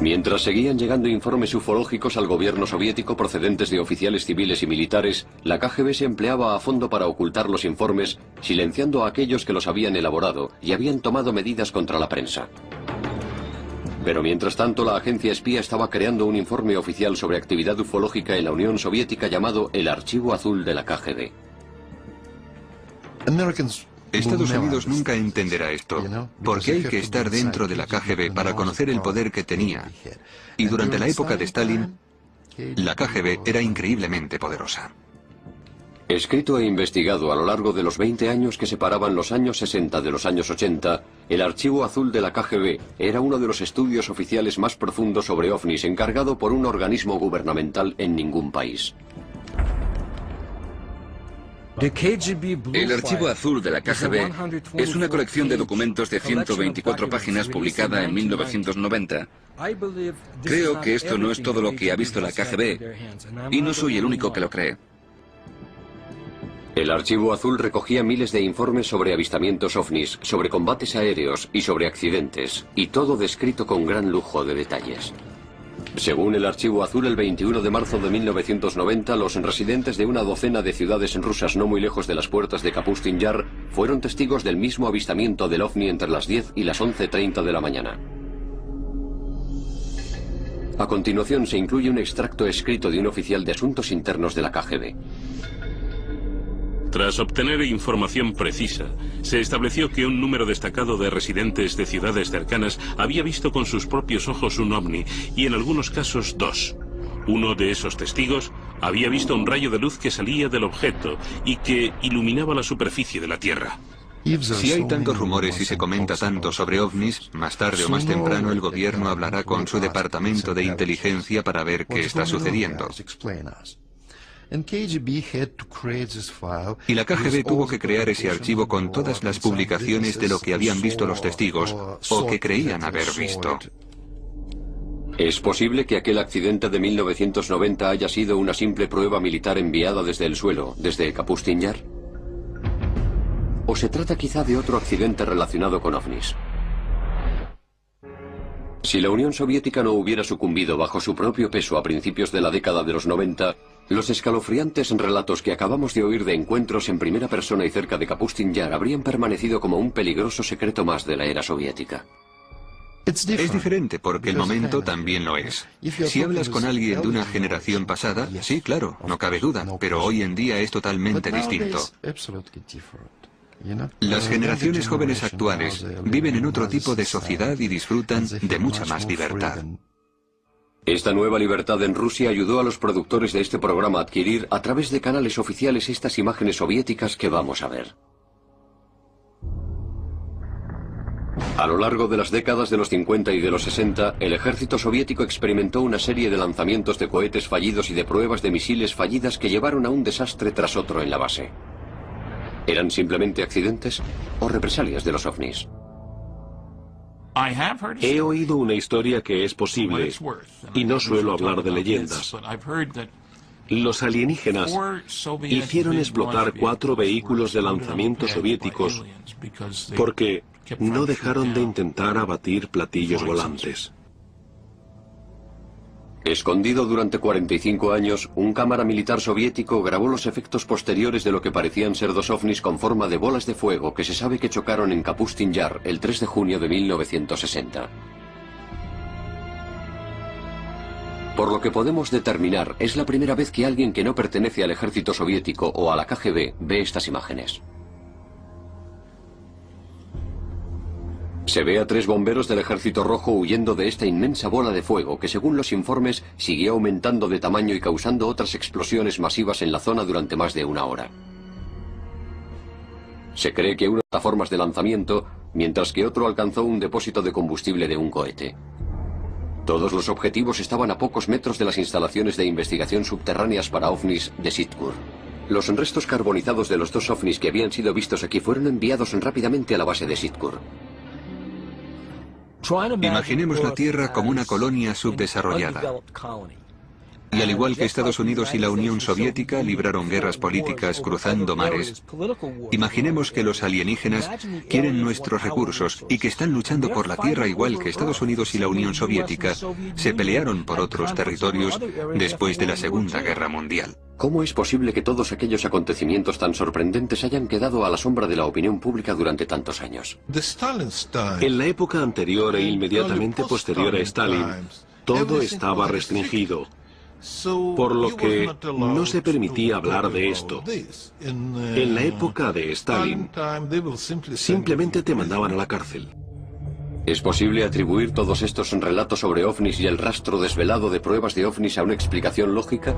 Mientras seguían llegando informes ufológicos al gobierno soviético procedentes de oficiales civiles y militares, la KGB se empleaba a fondo para ocultar los informes, silenciando a aquellos que los habían elaborado y habían tomado medidas contra la prensa. Pero mientras tanto, la agencia espía estaba creando un informe oficial sobre actividad ufológica en la Unión Soviética llamado el Archivo Azul de la KGB. Estados Unidos nunca entenderá esto, porque hay que estar dentro de la KGB para conocer el poder que tenía. Y durante la época de Stalin, la KGB era increíblemente poderosa. Escrito e investigado a lo largo de los 20 años que separaban los años 60 de los años 80, el Archivo Azul de la KGB era uno de los estudios oficiales más profundos sobre ovnis encargado por un organismo gubernamental en ningún país. El Archivo Azul de la KGB es una colección de documentos de 124 páginas publicada en 1990. Creo que esto no es todo lo que ha visto la KGB, y no soy el único que lo cree. El Archivo Azul recogía miles de informes sobre avistamientos ovnis, sobre combates aéreos y sobre accidentes, y todo descrito con gran lujo de detalles. Según el Archivo Azul, el 21 de marzo de 1990, los residentes de una docena de ciudades rusas no muy lejos de las puertas de Kapustin Yar fueron testigos del mismo avistamiento del ovni entre las 10 y las 11:30 de la mañana. A continuación se incluye un extracto escrito de un oficial de asuntos internos de la KGB. Tras obtener información precisa, se estableció que un número destacado de residentes de ciudades cercanas había visto con sus propios ojos un ovni, y en algunos casos dos. Uno de esos testigos había visto un rayo de luz que salía del objeto y que iluminaba la superficie de la Tierra. Si hay tantos rumores y se comenta tanto sobre ovnis, más tarde o más temprano el gobierno hablará con su departamento de inteligencia para ver qué está sucediendo. Y la KGB tuvo que crear ese archivo con todas las publicaciones de lo que habían visto los testigos, o que creían haber visto. ¿Es posible que aquel accidente de 1990 haya sido una simple prueba militar enviada desde el suelo, desde Kapustin Yar? ¿O se trata quizá de otro accidente relacionado con ovnis? Si la Unión Soviética no hubiera sucumbido bajo su propio peso a principios de la década de los 90, los escalofriantes relatos que acabamos de oír de encuentros en primera persona y cerca de Kapustin Yar habrían permanecido como un peligroso secreto más de la era soviética. Es diferente porque el momento también lo es. Si hablas con alguien de una generación pasada, sí, claro, no cabe duda, pero hoy en día es totalmente distinto. Las generaciones jóvenes actuales viven en otro tipo de sociedad y disfrutan de mucha más libertad. Esta nueva libertad en Rusia ayudó a los productores de este programa a adquirir a través de canales oficiales estas imágenes soviéticas que vamos a ver. A lo largo de las décadas de los 50 y de los 60, el ejército soviético experimentó una serie de lanzamientos de cohetes fallidos y de pruebas de misiles fallidas que llevaron a un desastre tras otro en la base. ¿Eran simplemente accidentes o represalias de los ovnis? He oído una historia que es posible, y no suelo hablar de leyendas. Los alienígenas hicieron explotar 4 vehículos de lanzamiento soviéticos porque no dejaron de intentar abatir platillos volantes. Escondido durante 45 años, un cámara militar soviético grabó los efectos posteriores de lo que parecían ser 2 ovnis con forma de bolas de fuego que se sabe que chocaron en Kapustin Yar el 3 de junio de 1960. Por lo que podemos determinar, es la primera vez que alguien que no pertenece al ejército soviético o a la KGB ve estas imágenes. Se ve a 3 bomberos del Ejército Rojo huyendo de esta inmensa bola de fuego que, según los informes, siguió aumentando de tamaño y causando otras explosiones masivas en la zona durante más de 1 hora. Se cree que una de las plataformas de lanzamiento, mientras que otro alcanzó un depósito de combustible de un cohete. Todos los objetivos estaban a pocos metros de las instalaciones de investigación subterráneas para ovnis de Sitkur. Los restos carbonizados de los 2 ovnis que habían sido vistos aquí fueron enviados rápidamente a la base de Sitkur. Imaginemos la Tierra como una colonia subdesarrollada. Y al igual que Estados Unidos y la Unión Soviética libraron guerras políticas cruzando mares, imaginemos que los alienígenas quieren nuestros recursos y que están luchando por la Tierra igual que Estados Unidos y la Unión Soviética se pelearon por otros territorios después de la Segunda Guerra Mundial. ¿Cómo es posible que todos aquellos acontecimientos tan sorprendentes hayan quedado a la sombra de la opinión pública durante tantos años? En la época anterior e inmediatamente posterior a Stalin, todo estaba restringido, por lo que no se permitía hablar de esto. En la época de Stalin, simplemente te mandaban a la cárcel. ¿Es posible atribuir todos estos relatos sobre ovnis y el rastro desvelado de pruebas de ovnis a una explicación lógica?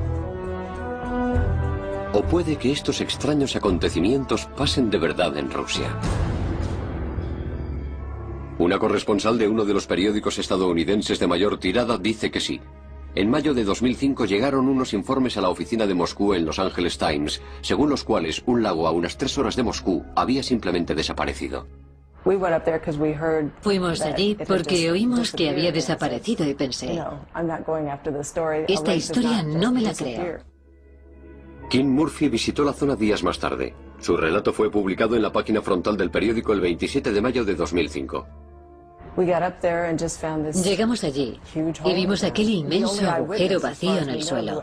¿O puede que estos extraños acontecimientos pasen de verdad en Rusia? Una corresponsal de uno de los periódicos estadounidenses de mayor tirada dice que sí. En mayo de 2005 llegaron unos informes a la oficina de Moscú en Los Angeles Times, según los cuales un lago a unas 3 horas de Moscú había simplemente desaparecido. Fuimos allí porque oímos que había desaparecido y pensé, esta historia no me la creo. Kim Murphy visitó la zona días más tarde. Su relato fue publicado en la página frontal del periódico el 27 de mayo de 2005. Llegamos allí y vimos aquel inmenso agujero vacío en el suelo.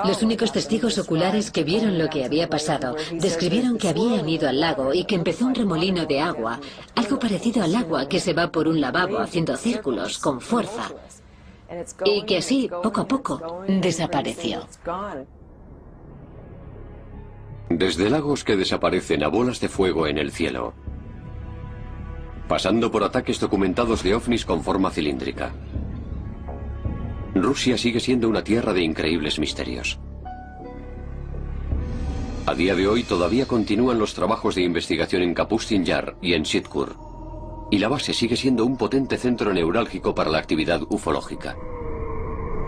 Los únicos testigos oculares que vieron lo que había pasado describieron que habían ido al lago y que empezó un remolino de agua, algo parecido al agua que se va por un lavabo haciendo círculos con fuerza, y que así, poco a poco, desapareció. Desde lagos que desaparecen a bolas de fuego en el cielo, pasando por ataques documentados de ovnis con forma cilíndrica, Rusia sigue siendo una tierra de increíbles misterios. A día de hoy todavía continúan los trabajos de investigación en Kapustin Yar y en Sitkur, y la base sigue siendo un potente centro neurálgico para la actividad ufológica.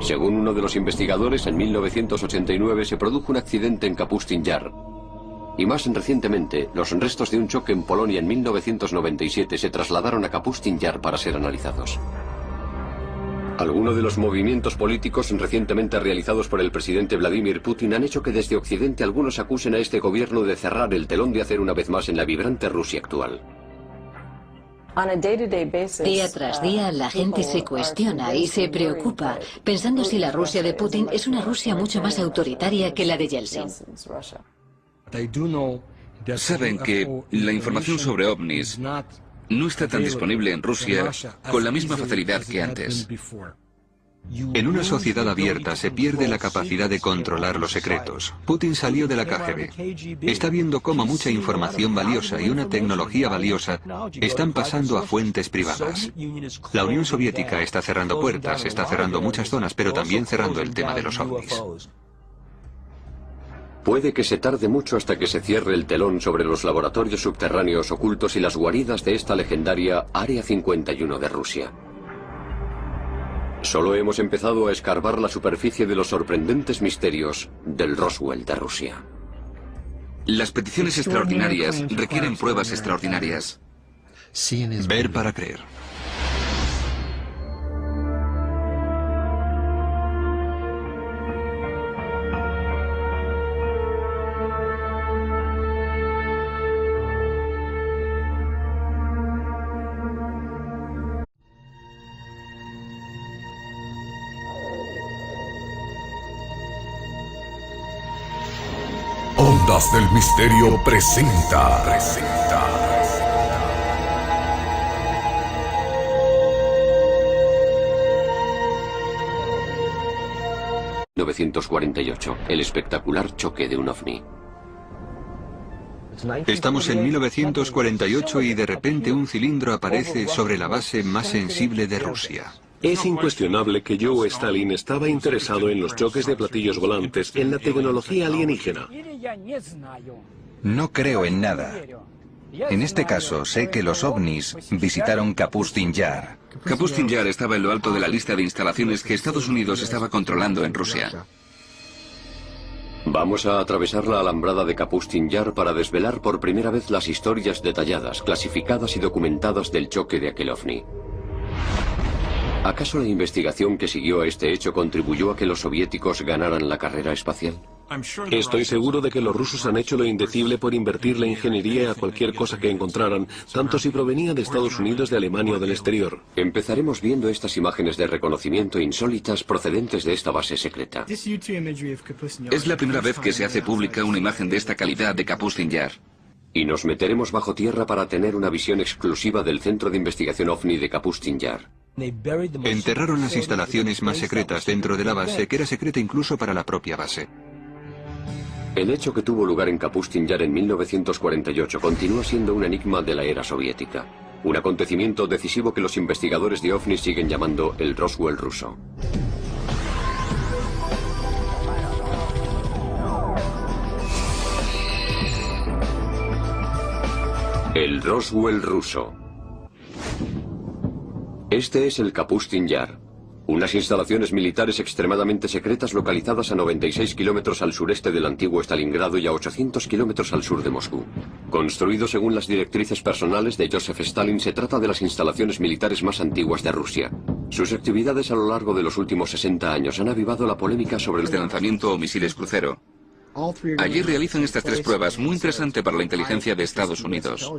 Según uno de los investigadores, en 1989 se produjo un accidente en Kapustin Yar, y más recientemente, los restos de un choque en Polonia en 1997 se trasladaron a Kapustin Yar para ser analizados. Algunos de los movimientos políticos recientemente realizados por el presidente Vladimir Putin han hecho que desde Occidente algunos acusen a este gobierno de cerrar el telón de acero una vez más en la vibrante Rusia actual. Día tras día la gente se cuestiona y se preocupa, pensando si la Rusia de Putin es una Rusia mucho más autoritaria que la de Yeltsin. Saben que la información sobre ovnis no está tan disponible en Rusia con la misma facilidad que antes. En una sociedad abierta se pierde la capacidad de controlar los secretos. Putin salió de la KGB. Está viendo cómo mucha información valiosa y una tecnología valiosa están pasando a fuentes privadas. La Unión Soviética está cerrando puertas, está cerrando muchas zonas, pero también cerrando el tema de los ovnis. Puede que se tarde mucho hasta que se cierre el telón sobre los laboratorios subterráneos ocultos y las guaridas de esta legendaria Área 51 de Rusia. Solo hemos empezado a escarbar la superficie de los sorprendentes misterios del Roswell de Rusia. Las peticiones extraordinarias requieren pruebas extraordinarias. Ver para creer. Ondas del Misterio presenta. 1948, el espectacular choque de un ovni. Estamos en 1948 y de repente un cilindro aparece sobre la base más sensible de Rusia. Es incuestionable que Joe Stalin estaba interesado en los choques de platillos volantes, en la tecnología alienígena. No creo en nada. En este caso, sé que los ovnis visitaron Kapustin Yar. Kapustin Yar estaba en lo alto de la lista de instalaciones que Estados Unidos estaba controlando en Rusia. Vamos a atravesar la alambrada de Kapustin Yar para desvelar por primera vez las historias detalladas, clasificadas y documentadas del choque de aquel ovni. ¿Acaso la investigación que siguió a este hecho contribuyó a que los soviéticos ganaran la carrera espacial? Estoy seguro de que los rusos han hecho lo indecible por invertir la ingeniería a cualquier cosa que encontraran, tanto si provenía de Estados Unidos, de Alemania o del exterior. Empezaremos viendo estas imágenes de reconocimiento insólitas procedentes de esta base secreta. Es la primera vez que se hace pública una imagen de esta calidad de Kapustin Yar. Y nos meteremos bajo tierra para tener una visión exclusiva del Centro de Investigación OVNI de Kapustin Yar. Enterraron las instalaciones más secretas dentro de la base, que era secreta incluso para la propia base. El hecho que tuvo lugar en Kapustin Yar en 1948 continúa siendo un enigma de la era soviética. Un acontecimiento decisivo que los investigadores de OVNI siguen llamando el Roswell ruso. El Roswell ruso. Este es el Kapustin Yar, unas instalaciones militares extremadamente secretas localizadas a 96 kilómetros al sureste del antiguo Stalingrado y a 800 kilómetros al sur de Moscú. Construido según las directrices personales de Joseph Stalin, se trata de las instalaciones militares más antiguas de Rusia. Sus actividades a lo largo de los últimos 60 años han avivado la polémica sobre el lanzamiento o misiles crucero. Allí realizan estas tres pruebas, muy interesante para la inteligencia de Estados Unidos.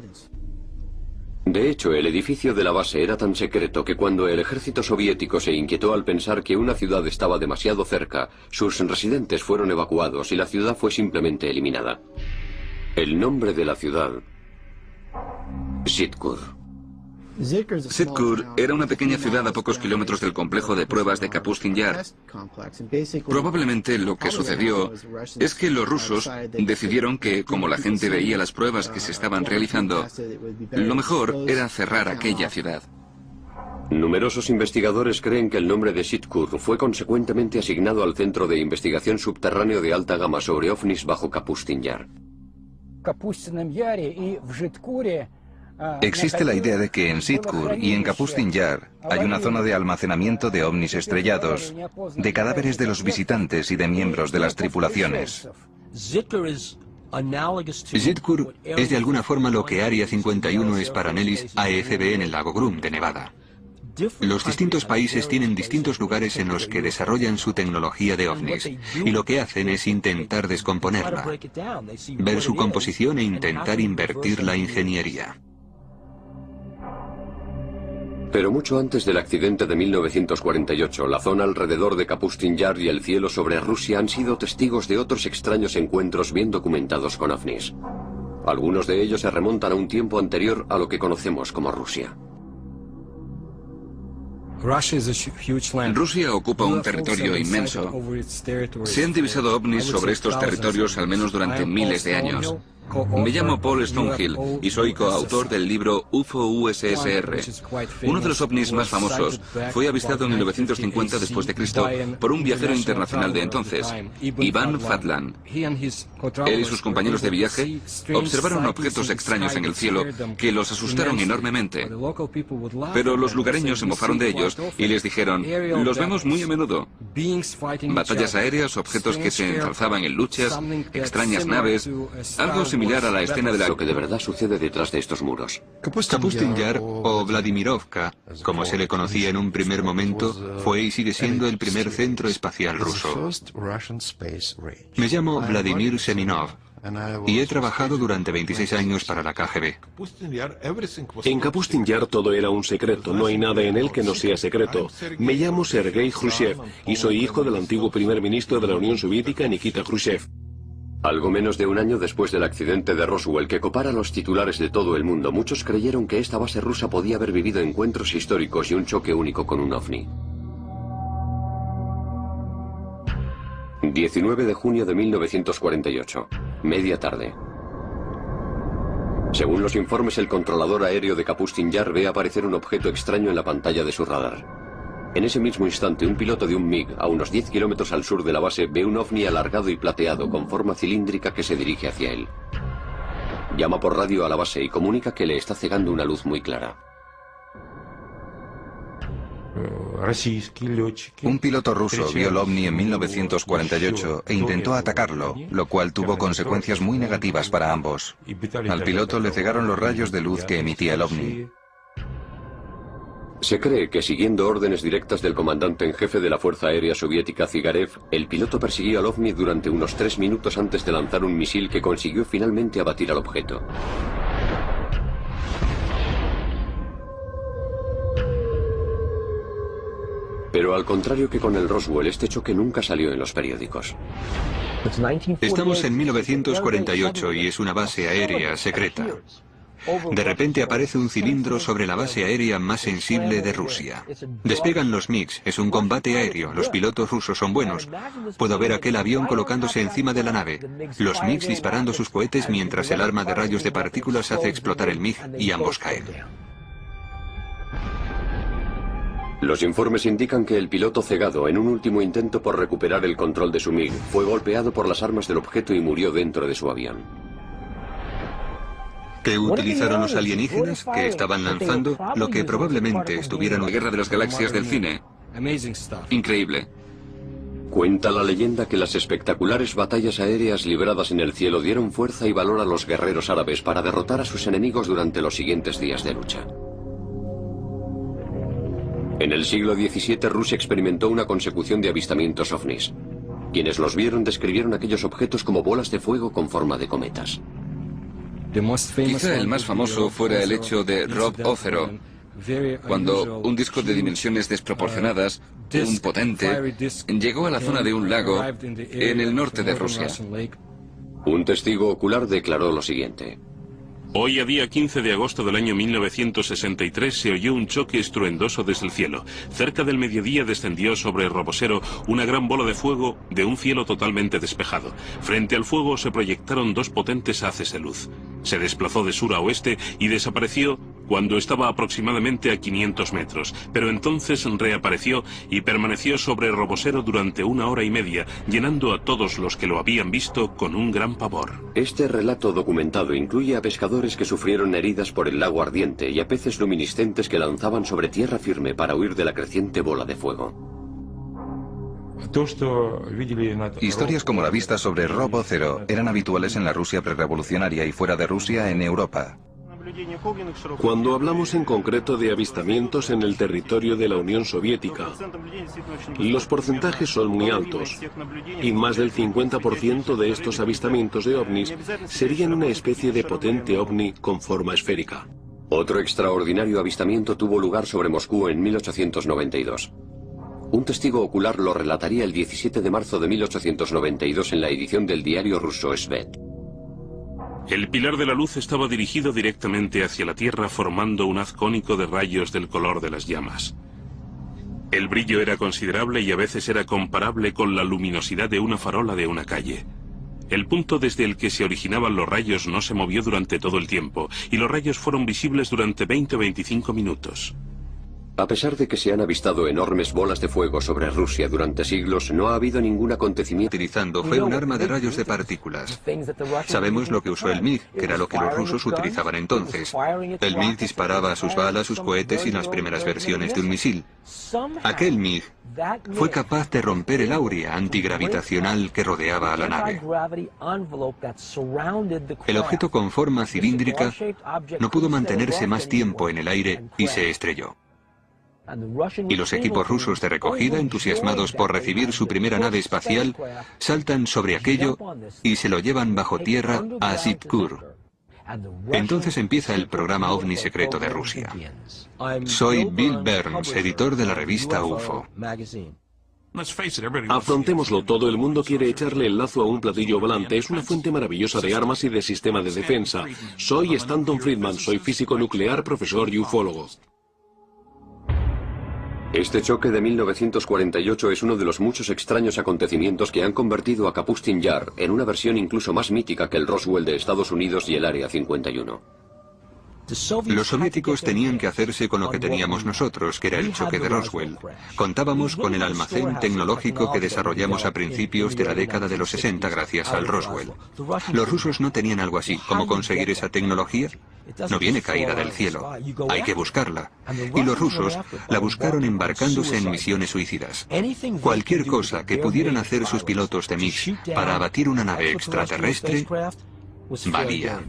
De hecho, el edificio de la base era tan secreto que cuando el ejército soviético se inquietó al pensar que una ciudad estaba demasiado cerca, sus residentes fueron evacuados y la ciudad fue simplemente eliminada. El nombre de la ciudad: Zitkur. Zitkur era una pequeña ciudad a pocos kilómetros del complejo de pruebas de Kapustin Yar. Probablemente lo que sucedió es que los rusos decidieron que, como la gente veía las pruebas que se estaban realizando, lo mejor era cerrar aquella ciudad. Numerosos investigadores creen que el nombre de Zitkur fue consecuentemente asignado al Centro de Investigación Subterráneo de Alta Gama sobre OVNIs bajo Kapustin Yar. Existe la idea de que en Zitkur y en Kapustin Yar hay una zona de almacenamiento de ovnis estrellados, de cadáveres de los visitantes y de miembros de las tripulaciones. Zitkur es de alguna forma lo que Área 51 es para Nellis AFB en el lago Groom de Nevada. Los distintos países tienen distintos lugares en los que desarrollan su tecnología de ovnis, y lo que hacen es intentar descomponerla, ver su composición e intentar invertir la ingeniería. Pero mucho antes del accidente de 1948, la zona alrededor de Kapustin Yar y el cielo sobre Rusia han sido testigos de otros extraños encuentros bien documentados con ovnis. Algunos de ellos se remontan a un tiempo anterior a lo que conocemos como Rusia. Rusia ocupa un territorio inmenso. Se han divisado ovnis sobre estos territorios al menos durante miles de años. Me llamo Paul Stonehill y soy coautor del libro UFO-USSR. Uno de los ovnis más famosos fue avistado en 1950 después de Cristo por un viajero internacional de entonces, Ivan Fadlan. Él y sus compañeros de viaje observaron objetos extraños en el cielo que los asustaron enormemente. Pero los lugareños se mofaron de ellos y les dijeron: los vemos muy a menudo. Batallas aéreas, objetos que se ensalzaban en luchas, extrañas naves, algo similar a la escena de lo que de verdad sucede detrás de estos muros. Kapustin Yar, o Vladimirovka, como se le conocía en un primer momento, fue y sigue siendo el primer centro espacial ruso. Me llamo Vladimir Seminov y he trabajado durante 26 años para la KGB. En Kapustin Yar todo era un secreto, no hay nada en él que no sea secreto. Me llamo Sergei Khrushchev y soy hijo del antiguo primer ministro de la Unión Soviética, Nikita Khrushchev. Algo menos de un año después del accidente de Roswell que copara los titulares de todo el mundo, muchos creyeron que esta base rusa podía haber vivido encuentros históricos y un choque único con un ovni. 19 de junio de 1948, media tarde. Según los informes, el controlador aéreo de Kapustin Yar ve aparecer un objeto extraño en la pantalla de su radar. En ese mismo instante, un piloto de un MiG a unos 10 kilómetros al sur de la base ve un ovni alargado y plateado con forma cilíndrica que se dirige hacia él. Llama por radio a la base y comunica que le está cegando una luz muy clara. Un piloto ruso vio el ovni en 1948 e intentó atacarlo, lo cual tuvo consecuencias muy negativas para ambos. Al piloto le cegaron los rayos de luz que emitía el ovni. Se cree que siguiendo órdenes directas del comandante en jefe de la Fuerza Aérea Soviética Zigarev, el piloto persiguió al ovni durante unos 3 minutos antes de lanzar un misil que consiguió finalmente abatir al objeto. Pero al contrario que con el Roswell, este choque nunca salió en los periódicos. Estamos en 1948 y es una base aérea secreta. De repente aparece un cilindro sobre la base aérea más sensible de Rusia. Despegan los MiGs, es un combate aéreo, los pilotos rusos son buenos. Puedo ver aquel avión colocándose encima de la nave, los MiGs disparando sus cohetes mientras el arma de rayos de partículas hace explotar el MiG y ambos caen. Los informes indican que el piloto cegado, en un último intento por recuperar el control de su MiG, fue golpeado por las armas del objeto y murió dentro de su avión. ¿Qué utilizaron los alienígenas que estaban lanzando? Lo que probablemente estuvieran... La Guerra de las Galaxias del cine. Increíble. Cuenta la leyenda que las espectaculares batallas aéreas libradas en el cielo dieron fuerza y valor a los guerreros árabes para derrotar a sus enemigos durante los siguientes días de lucha. En el siglo XVII, Rusia experimentó una consecución de avistamientos ovnis. Quienes los vieron describieron aquellos objetos como bolas de fuego con forma de cometas. Quizá el más famoso fuera el hecho de Rob Othero, cuando un disco de dimensiones desproporcionadas, un potente, llegó a la zona de un lago en el norte de Rusia. Un testigo ocular declaró lo siguiente. Hoy, a día 15 de agosto del año 1963, se oyó un choque estruendoso desde el cielo. Cerca del mediodía descendió sobre Robosero una gran bola de fuego de un cielo totalmente despejado. Frente al fuego se proyectaron 2 potentes haces de luz. Se desplazó de sur a oeste y desapareció cuando estaba aproximadamente a 500 metros, pero entonces reapareció y permaneció sobre Robosero durante 1 hora y media, llenando a todos los que lo habían visto con un gran pavor. Este relato documentado incluye a pescadores que sufrieron heridas por el lago ardiente y a peces luminiscentes que lanzaban sobre tierra firme para huir de la creciente bola de fuego. Historias como la vista sobre Robo Zero eran habituales en la Rusia prerrevolucionaria y fuera de Rusia en Europa. Cuando hablamos en concreto de avistamientos en el territorio de la Unión Soviética, los porcentajes son muy altos y más del 50% de estos avistamientos de ovnis serían una especie de potente ovni con forma esférica. Otro extraordinario avistamiento tuvo lugar sobre Moscú en 1892. Un testigo ocular lo relataría el 17 de marzo de 1892 en la edición del diario ruso Svet. El pilar de la luz estaba dirigido directamente hacia la Tierra, formando un haz cónico de rayos del color de las llamas. El brillo era considerable y a veces era comparable con la luminosidad de una farola de una calle. El punto desde el que se originaban los rayos no se movió durante todo el tiempo, y los rayos fueron visibles durante 20 o 25 minutos. A pesar de que se han avistado enormes bolas de fuego sobre Rusia durante siglos, no ha habido ningún acontecimiento utilizando fue un arma de rayos de partículas. Sabemos lo que usó el MiG, que era lo que los rusos utilizaban entonces. El MiG disparaba sus balas, sus cohetes y las primeras versiones de un misil. Aquel MiG fue capaz de romper el áurea antigravitacional que rodeaba a la nave. El objeto con forma cilíndrica no pudo mantenerse más tiempo en el aire y se estrelló. Y los equipos rusos de recogida, entusiasmados por recibir su primera nave espacial, saltan sobre aquello y se lo llevan bajo tierra a Zivkur. Entonces empieza el programa OVNI secreto de Rusia. Soy Bill Burns, editor de la revista UFO. Afrontémoslo, todo el mundo quiere echarle el lazo a un platillo volante. Es una fuente maravillosa de armas y de sistema de defensa. Soy Stanton Friedman, soy físico nuclear, profesor y ufólogo. Este choque de 1948 es uno de los muchos extraños acontecimientos que han convertido a Kapustin Yar en una versión incluso más mítica que el Roswell de Estados Unidos y el Área 51. Los soviéticos tenían que hacerse con lo que teníamos nosotros, que era el choque de Roswell. Contábamos con el almacén tecnológico que desarrollamos a principios de la década de los 60 gracias al Roswell. Los rusos no tenían algo así. ¿Cómo conseguir esa tecnología? No viene caída del cielo. Hay que buscarla. Y los rusos la buscaron embarcándose en misiones suicidas. Cualquier cosa que pudieran hacer sus pilotos de MiG para abatir una nave extraterrestre valía.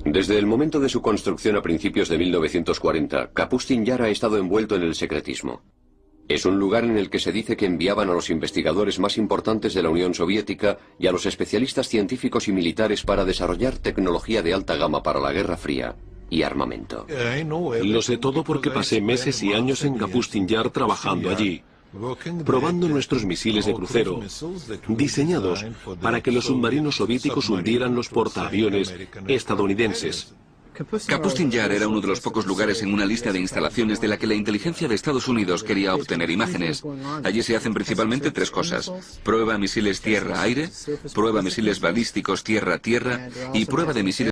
Desde el momento de su construcción a principios de 1940, Kapustin Yar ha estado envuelto en el secretismo. Es un lugar en el que se dice que enviaban a los investigadores más importantes de la Unión Soviética y a los especialistas científicos y militares para desarrollar tecnología de alta gama para la Guerra Fría y armamento. Lo sé todo porque pasé meses y años en Kapustin Yar trabajando allí, probando nuestros misiles de crucero, diseñados para que los submarinos soviéticos hundieran los portaaviones estadounidenses. Kapustin Yar era uno de los pocos lugares en una lista de instalaciones de la que la inteligencia de Estados Unidos quería obtener imágenes. Allí se hacen principalmente tres cosas: prueba misiles tierra-aire, prueba misiles balísticos tierra-tierra y prueba de misiles